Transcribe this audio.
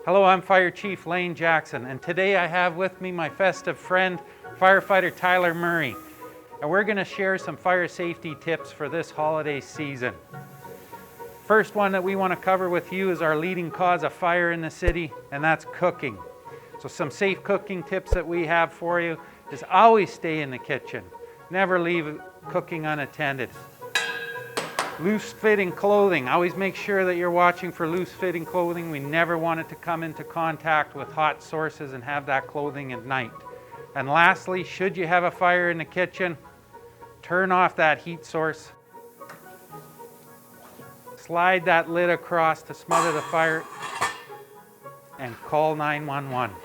Hello, I'm Fire Chief Lane Jackson, and today I have with me my festive friend, firefighter Tyler Murray. And we're going to share some fire safety tips for this holiday season. First one that we want to cover with you is our leading cause of fire in the city, and that's cooking. So some safe cooking tips that we have for you is always stay in the kitchen. Never leave cooking unattended. Loose-fitting clothing. Always make sure that you're watching for loose-fitting clothing. We never want it to come into contact with hot sources and have that clothing at night. And lastly, should you have a fire in the kitchen, turn off that heat source. Slide that lid across to smother the fire and call 911.